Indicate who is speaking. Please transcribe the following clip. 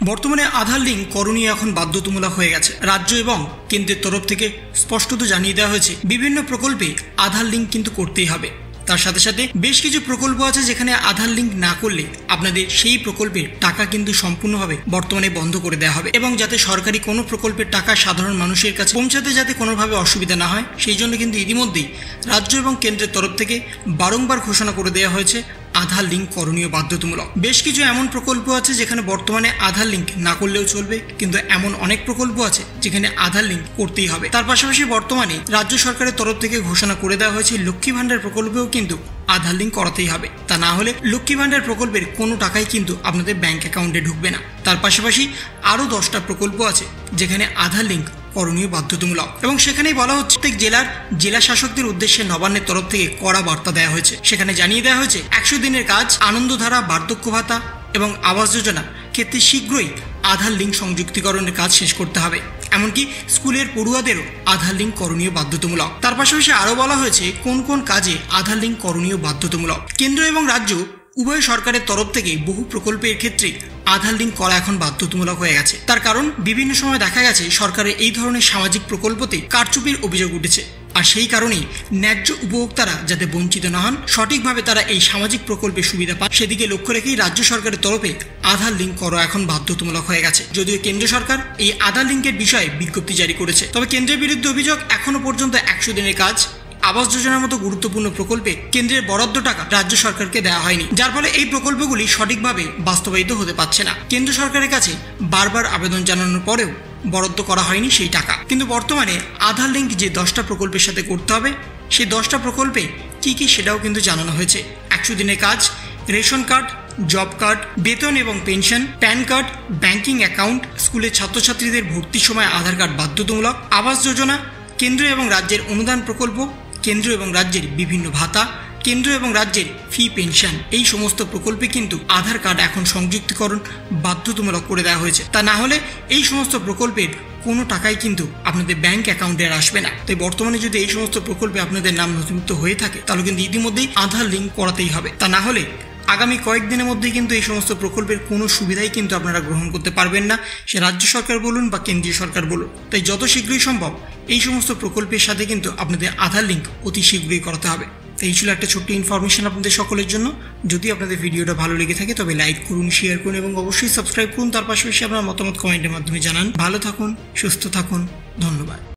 Speaker 1: বর্তমানে আধার লিঙ্ক করণীয় এখন বাধ্যতামূলক হয়ে গেছে। রাজ্য এবং কেন্দ্রের তরফ থেকে স্পষ্টত জানিয়ে দেওয়া হয়েছে বিভিন্ন প্রকল্পে আধার লিঙ্ক কিন্তু করতেই হবে। তার সাথে সাথে বেশ কিছু প্রকল্প আছে যেখানে আধার লিঙ্ক না করলে আপনাদের সেই প্রকল্পের টাকা কিন্তু সম্পূর্ণভাবে বর্তমানে বন্ধ করে দেওয়া হবে, এবং যাতে সরকারি কোনো প্রকল্পের টাকা সাধারণ মানুষের কাছে পৌঁছাতে যাতে কোনোভাবে অসুবিধা না হয় সেই জন্য কিন্তু ইতিমধ্যেই রাজ্য এবং কেন্দ্রের তরফ থেকে বারংবার ঘোষণা করে দেওয়া হয়েছে আধার লিঙ্ক করণীয় বাধ্যতামূলক। বেশ কিছু এমন প্রকল্প আছে যেখানে বর্তমানে আধার লিঙ্ক না করলেও চলবে, কিন্তু এমন অনেক প্রকল্প আছে যেখানে আধার লিঙ্ক করতেই হবে। তার পাশাপাশি বর্তমানে রাজ্য সরকারের তরফ থেকে ঘোষণা করে দেওয়া হয়েছে লক্ষ্মী ভাণ্ডার প্রকল্পেও কিন্তু আধার লিঙ্ক করাতেই হবে। তা না হলে লক্ষ্মী ভাণ্ডার প্রকল্পের কোনো টাকাই কিন্তু আপনাদের ব্যাংক অ্যাকাউন্টে ঢুকবে না। তার পাশাপাশি আরও 10টা প্রকল্প আছে যেখানে আধার লিঙ্ক করণীয় বাধ্যতামূলক, এবং সেখানেই বলা হচ্ছে প্রত্যেক জেলার জেলা শাসকদের উদ্দেশ্যে নবান্নের তরফ থেকে কড়া বার্তা দেওয়া হয়েছে। সেখানে জানিয়ে দেওয়া হয়েছে 100 দিনের কাজ, আনন্দধারা, বার্ধক্য ভাতা এবং আবাস যোজনা ক্ষেত্রে শীঘ্রই আধার লিঙ্ক সংযুক্তিকরণের কাজ শেষ করতে হবে। এমনকি স্কুলের পড়ুয়াদেরও আধার লিঙ্ক করণীয় বাধ্যতামূলক। তার পাশাপাশি আরও বলা হয়েছে কোন কোন কাজে আধার লিঙ্ক করণীয় বাধ্যতামূলক। কেন্দ্র এবং রাজ্য উভয় সরকারের তরফ থেকে বহু প্রকল্পের ক্ষেত্রে আধার লিঙ্ক করা এখন বাধ্যতামূলক হয়ে গেছে। তার কারণ বিভিন্ন সময় দেখা গেছে সরকারের এই ধরনের সামাজিক প্রকল্পতে কারচুপির অভিযোগ উঠেছে, আর সেই কারণেই ন্যায্য উপভোক্তারা যাতে বঞ্চিত না হন, সঠিকভাবে তারা এই সামাজিক প্রকল্পের সুবিধা পান সেদিকে লক্ষ্য রেখেই রাজ্য সরকারের তরফে আধার লিঙ্ক করা এখন বাধ্যতামূলক হয়ে গেছে। যদিও কেন্দ্র সরকার এই আধার লিঙ্কের বিষয়ে বিজ্ঞপ্তি জারি করেছে, তবে কেন্দ্রের বিরুদ্ধে অভিযোগ এখনো পর্যন্ত 100 দিনের কাজ, আবাস যোজনার মতো গুরুত্বপূর্ণ প্রকল্পে কেন্দ্রের বরাদ্দ টাকা রাজ্য সরকারকে দেওয়া হয়নি, যার ফলে এই প্রকল্পগুলি সঠিকভাবে বাস্তবায়িত হতে পারছে না। কেন্দ্র সরকারের কাছে বারবার আবেদন জানানোর পরেও বরাদ্দ করা হয়নি সেই টাকা। কিন্তু বর্তমানে আধার লিঙ্ক যে 10টা প্রকল্পের সাথে করতে হবে, সেই 10টা প্রকল্পে কি কি সেটাও কিন্তু জানানো হয়েছে। 100 দিনের কাজ, রেশন কার্ড, জব কার্ড, বেতন এবং pension, pan card, banking account, স্কুলের ছাত্রছাত্রীদের ভর্তির সময় আধার কার্ড বাধ্যতামূলক, আবাস যোজনা, কেন্দ্র এবং রাজ্যের অনুদান প্রকল্প, কেন্দ্র এবং রাজ্যের বিভিন্ন ভাতা, কেন্দ্র এবং রাজ্যের ফি পেনশন, এই সমস্ত প্রকল্পে কিন্তু আধার কার্ড এখন সংযুক্তিকরণ বাধ্যতামূলক করে দেওয়া হয়েছে। তা না হলে এই সমস্ত প্রকল্পের কোনো টাকাই কিন্তু আপনাদের ব্যাংক অ্যাকাউন্টে আর আসবে না। তাই বর্তমানে যদি এই সমস্ত প্রকল্পে আপনাদের নাম নথিভুক্ত হয়ে থাকে তাহলে কিন্তু ইতিমধ্যেই আধার লিঙ্ক করাতেই হবে। তা না হলে আগামী কয়েকদিনের মধ্যেই কিন্তু এই সমস্ত প্রকল্পের কোনো সুবিধাই কিন্তু আপনারা গ্রহণ করতে পারবেন না, সে রাজ্য সরকার বলুন বা কেন্দ্রীয় সরকার বলুন। তাই যত শীঘ্রই সম্ভব এই সমস্ত প্রকল্পের সাথে কিন্তু আপনাদের আধার লিঙ্ক অতি শীঘ্রই করাতে হবে। তো এই ছিল একটা ছোট্ট ইনফরমেশন আপনাদের সকলের জন্য। যদি আপনাদের ভিডিওটা ভালো লেগে থাকে তবে লাইক করুন, শেয়ার করুন এবং অবশ্যই সাবস্ক্রাইব করুন। তার পাশাপাশি আপনার মতামত কমেন্টের মাধ্যমে জানান। ভালো থাকুন, সুস্থ থাকুন, ধন্যবাদ।